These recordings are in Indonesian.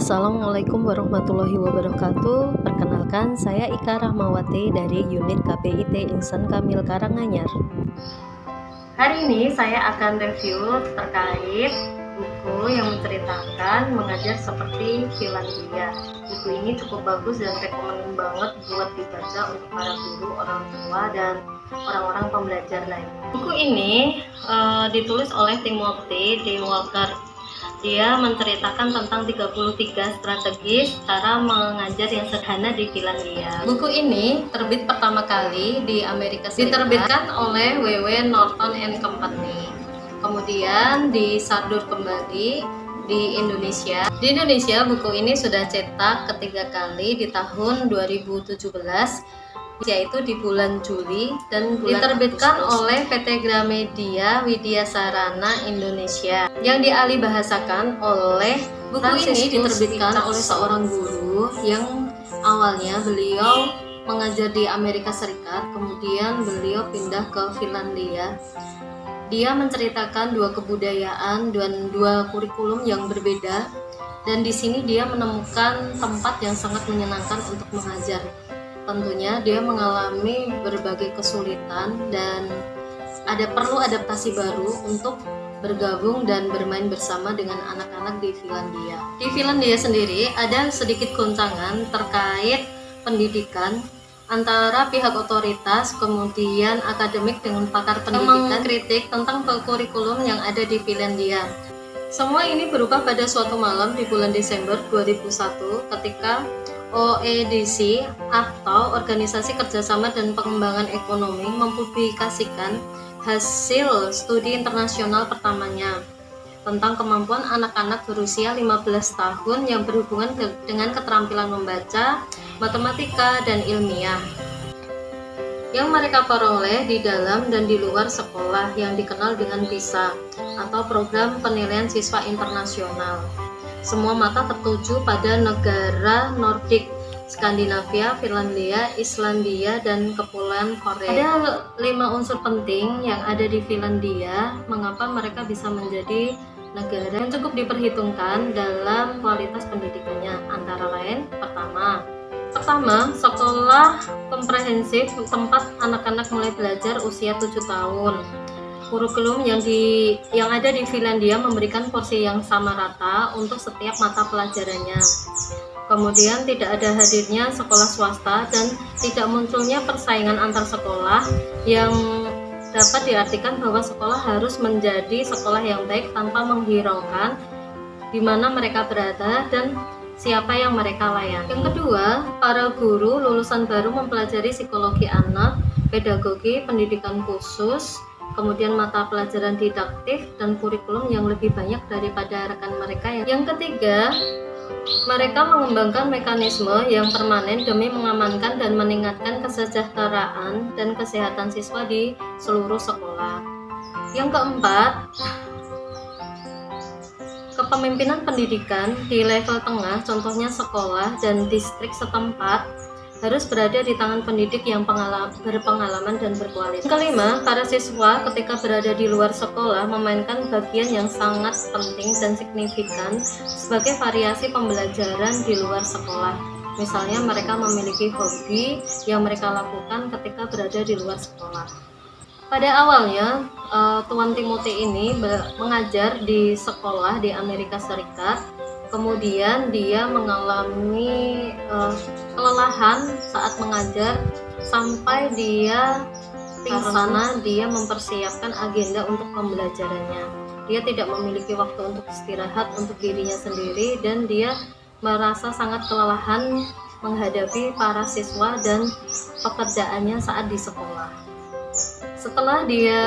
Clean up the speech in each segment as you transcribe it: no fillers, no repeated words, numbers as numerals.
Assalamualaikum warahmatullahi wabarakatuh. Perkenalkan, saya Ika Rahmawati dari unit KPIT Insan Kamil Karanganyar. Hari ini saya akan review terkait buku yang menceritakan mengajar seperti Finlandia. Buku ini cukup bagus dan rekomen banget buat dibaca untuk para guru, orang tua, dan orang-orang pembelajar lain. Buku ini ditulis oleh Timothy D. Walker. Dia menceritakan tentang 33 strategi cara mengajar yang sederhana di Finlandia. Buku ini terbit pertama kali di Amerika Serikat, diterbitkan oleh W.W. Norton and Company. Kemudian disadur kembali di Indonesia. Di Indonesia buku ini sudah cetak ketiga kali di tahun 2017, yaitu di bulan Juli, dan diterbitkan oleh PT Gramedia Widya Sarana Indonesia yang dialihbahasakan oleh buku ini diterbitkan oleh seorang guru yang awalnya beliau mengajar di Amerika Serikat, kemudian beliau pindah ke Finlandia. Dia menceritakan dua kebudayaan dan dua kurikulum yang berbeda, dan di sini dia menemukan tempat yang sangat menyenangkan untuk mengajar. Tentunya dia mengalami berbagai kesulitan dan perlu adaptasi baru untuk bergabung dan bermain bersama dengan anak-anak di Finlandia. Di Finlandia sendiri ada sedikit goncangan terkait pendidikan antara pihak otoritas, kemudian akademik dengan pakar pendidikan, mengkritik tentang kurikulum yang ada di Finlandia. Semua ini berubah pada suatu malam di bulan Desember 2001 ketika OEDC atau Organisasi Kerjasama dan Pengembangan Ekonomi mempublikasikan hasil studi internasional pertamanya tentang kemampuan anak-anak berusia 15 tahun yang berhubungan dengan keterampilan membaca, matematika, dan ilmiah yang mereka peroleh di dalam dan di luar sekolah yang dikenal dengan PISA atau Program Penilaian Siswa Internasional. Semua mata tertuju pada negara Nordik, Skandinavia, Finlandia, Islandia, dan Kepulauan Korea. Ada 5 unsur penting yang ada di Finlandia mengapa mereka bisa menjadi negara yang cukup diperhitungkan dalam kualitas pendidikannya. Antara lain, pertama, sekolah komprehensif tempat anak-anak mulai belajar usia 7 tahun. Kurikulum yang ada di Finlandia memberikan porsi yang sama rata untuk setiap mata pelajarannya. Kemudian tidak ada hadirnya sekolah swasta dan tidak munculnya persaingan antar sekolah yang dapat diartikan bahwa sekolah harus menjadi sekolah yang baik tanpa menghiraukan di mana mereka berada dan siapa yang mereka layani. Yang kedua, para guru lulusan baru mempelajari psikologi anak, pedagogi, pendidikan khusus, kemudian mata pelajaran didaktif dan kurikulum yang lebih banyak daripada rekan mereka. Yang ketiga, mereka mengembangkan mekanisme yang permanen demi mengamankan dan meningkatkan kesejahteraan dan kesehatan siswa di seluruh sekolah. Yang keempat, kepemimpinan pendidikan di level tengah, contohnya sekolah dan distrik setempat, harus berada di tangan pendidik yang berpengalaman dan berkualitas. Kelima, para siswa ketika berada di luar sekolah memainkan bagian yang sangat penting dan signifikan sebagai variasi pembelajaran di luar sekolah. Misalnya mereka memiliki hobi yang mereka lakukan ketika berada di luar sekolah. Pada awalnya, Tuan Timothy ini mengajar di sekolah di Amerika Serikat. Kemudian dia mengalami kelelahan saat mengajar sampai dia pingsan. Dia mempersiapkan agenda untuk pembelajarannya. Dia tidak memiliki waktu untuk istirahat untuk dirinya sendiri dan dia merasa sangat kelelahan menghadapi para siswa dan pekerjaannya saat di sekolah. Setelah dia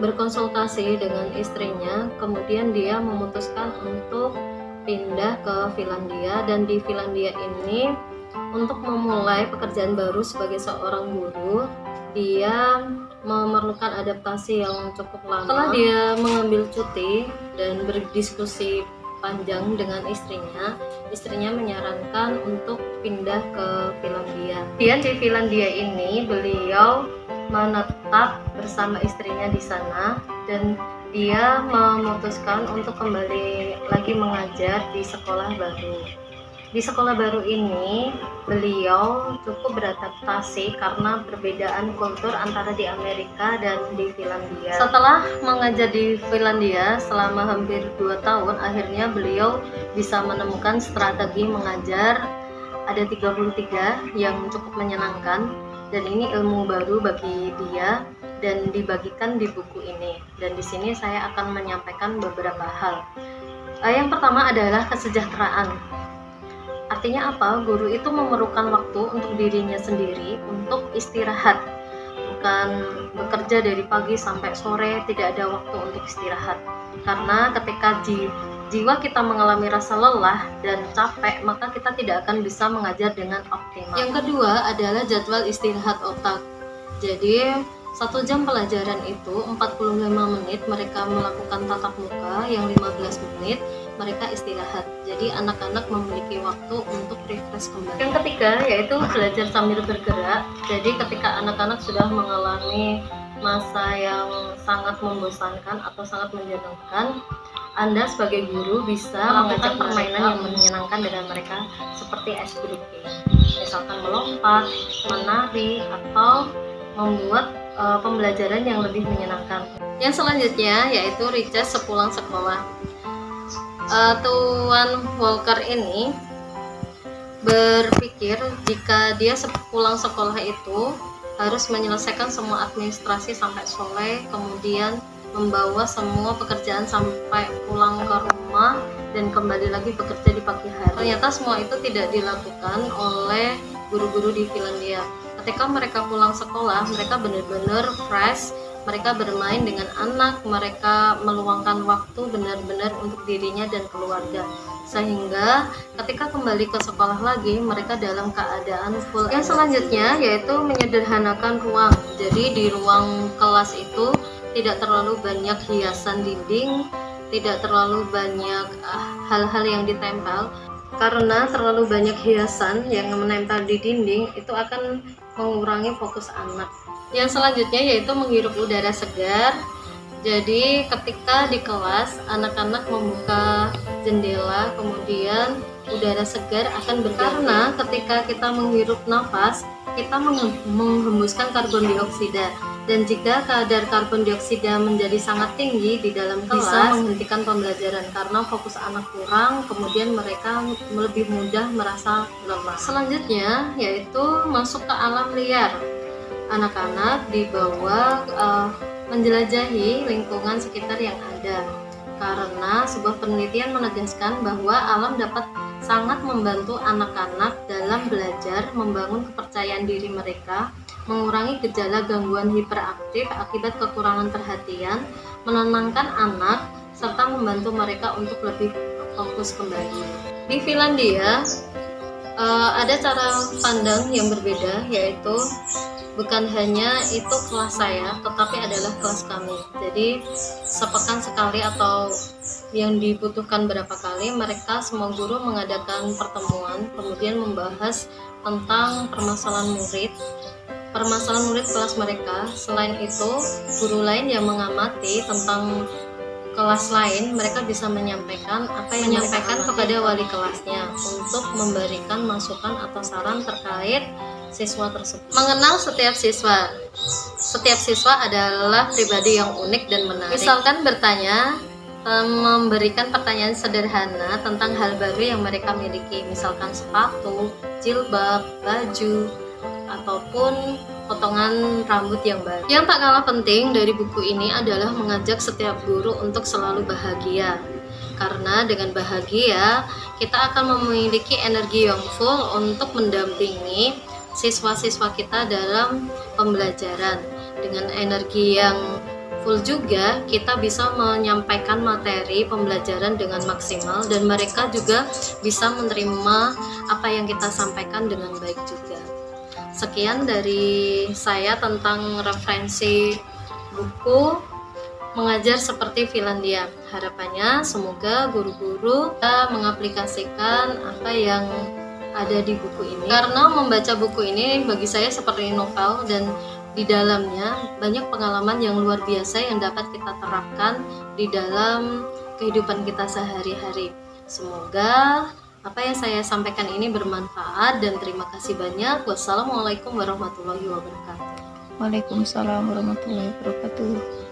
berkonsultasi dengan istrinya, kemudian dia memutuskan untuk pindah ke Finlandia, dan di Finlandia ini untuk memulai pekerjaan baru sebagai seorang guru dia memerlukan adaptasi yang cukup lama. Setelah dia mengambil cuti dan berdiskusi panjang dengan istrinya menyarankan untuk pindah ke Finlandia. Kemudian di Finlandia ini beliau menetap bersama istrinya di sana dan dia memutuskan untuk kembali lagi mengajar di sekolah baru. Di sekolah baru ini, beliau cukup beradaptasi karena perbedaan kultur antara di Amerika dan di Finlandia. Setelah mengajar di Finlandia selama hampir 2 tahun, akhirnya beliau bisa menemukan strategi mengajar. Ada 33 yang cukup menyenangkan, dan ini ilmu baru bagi dia dan dibagikan di buku ini. Dan di sini saya akan menyampaikan beberapa hal. Yang pertama adalah kesejahteraan. Artinya apa? Guru itu memerlukan waktu untuk dirinya sendiri untuk istirahat, bukan bekerja dari pagi sampai sore, tidak ada waktu untuk istirahat. Karena ketika jiwa kita mengalami rasa lelah dan capek, maka kita tidak akan bisa mengajar dengan optimal. Yang kedua adalah jadwal istirahat otak. Jadi 1 jam pelajaran itu 45 menit mereka melakukan tatap muka, yang 15 menit mereka istirahat. Jadi anak-anak memiliki waktu untuk refresh kembali. Yang ketiga yaitu belajar sambil bergerak. Jadi ketika anak-anak sudah mengalami masa yang sangat membosankan atau sangat menyenangkan, Anda sebagai guru bisa melakukan permainan yang menyenangkan dengan mereka, seperti ice breaking, misalkan melompat, menari, atau membuat pembelajaran yang lebih menyenangkan. Yang selanjutnya yaitu recess sepulang sekolah. Tuan Walker ini berpikir jika dia sepulang sekolah itu harus menyelesaikan semua administrasi sampai sore, kemudian membawa semua pekerjaan sampai pulang ke rumah dan kembali lagi bekerja di pagi hari. Ternyata semua itu tidak dilakukan oleh guru-guru di Finlandia. Ketika mereka pulang sekolah, mereka benar-benar fresh, mereka bermain dengan anak, mereka meluangkan waktu benar-benar untuk dirinya dan keluarga. Sehingga ketika kembali ke sekolah lagi, mereka dalam keadaan full. Yang selanjutnya yaitu menyederhanakan ruang. Jadi di ruang kelas itu tidak terlalu banyak hiasan dinding, tidak terlalu banyak hal-hal yang ditempel. Karena terlalu banyak hiasan yang menempel di dinding itu akan mengurangi fokus anak. Yang selanjutnya yaitu menghirup udara segar. Jadi ketika di kelas anak-anak membuka jendela, kemudian udara segar akan berganti. Karena ketika kita menghirup nafas, kita menghembuskan karbon dioksida. Dan jika kadar karbon dioksida menjadi sangat tinggi di dalam kelas, bisa menghentikan pembelajaran karena fokus anak kurang, kemudian mereka lebih mudah merasa lelah. Selanjutnya yaitu masuk ke alam liar. Anak-anak dibawa menjelajahi lingkungan sekitar yang ada, karena sebuah penelitian menegaskan bahwa alam dapat sangat membantu anak-anak dalam belajar, membangun kepercayaan diri mereka, mengurangi gejala gangguan hiperaktif akibat kekurangan perhatian, menenangkan anak, serta membantu mereka untuk lebih fokus kembali. Di Finlandia ada cara pandang yang berbeda, yaitu bukan hanya itu kelas saya, tetapi adalah kelas kami. Jadi sepekan sekali atau yang dibutuhkan berapa kali, mereka semua guru mengadakan pertemuan, kemudian membahas tentang permasalahan murid kelas mereka. Selain itu, guru lain yang mengamati tentang kelas lain, mereka bisa menyampaikan kepada wali kelasnya untuk memberikan masukan atau saran terkait siswa tersebut. Mengenal setiap siswa. Setiap siswa adalah pribadi yang unik dan menarik. Misalkan bertanya, memberikan pertanyaan sederhana tentang hal baru yang mereka miliki, misalkan sepatu, jilbab, baju, ataupun potongan rambut yang baru. Yang tak kalah penting dari buku ini adalah mengajak setiap guru untuk selalu bahagia. Karena dengan bahagia, kita akan memiliki energi yang full untuk mendampingi siswa-siswa kita dalam pembelajaran. Dengan energi yang full juga, kita bisa menyampaikan materi pembelajaran dengan maksimal dan mereka juga bisa menerima apa yang kita sampaikan dengan baik juga. Sekian dari saya tentang referensi buku Mengajar Seperti Finlandia. Harapannya semoga guru-guru mengaplikasikan apa yang ada di buku ini. Karena membaca buku ini bagi saya seperti novel, dan di dalamnya banyak pengalaman yang luar biasa yang dapat kita terapkan di dalam kehidupan kita sehari-hari. Semoga apa yang saya sampaikan ini bermanfaat dan terima kasih banyak. Wassalamualaikum warahmatullahi wabarakatuh. Waalaikumsalam warahmatullahi wabarakatuh.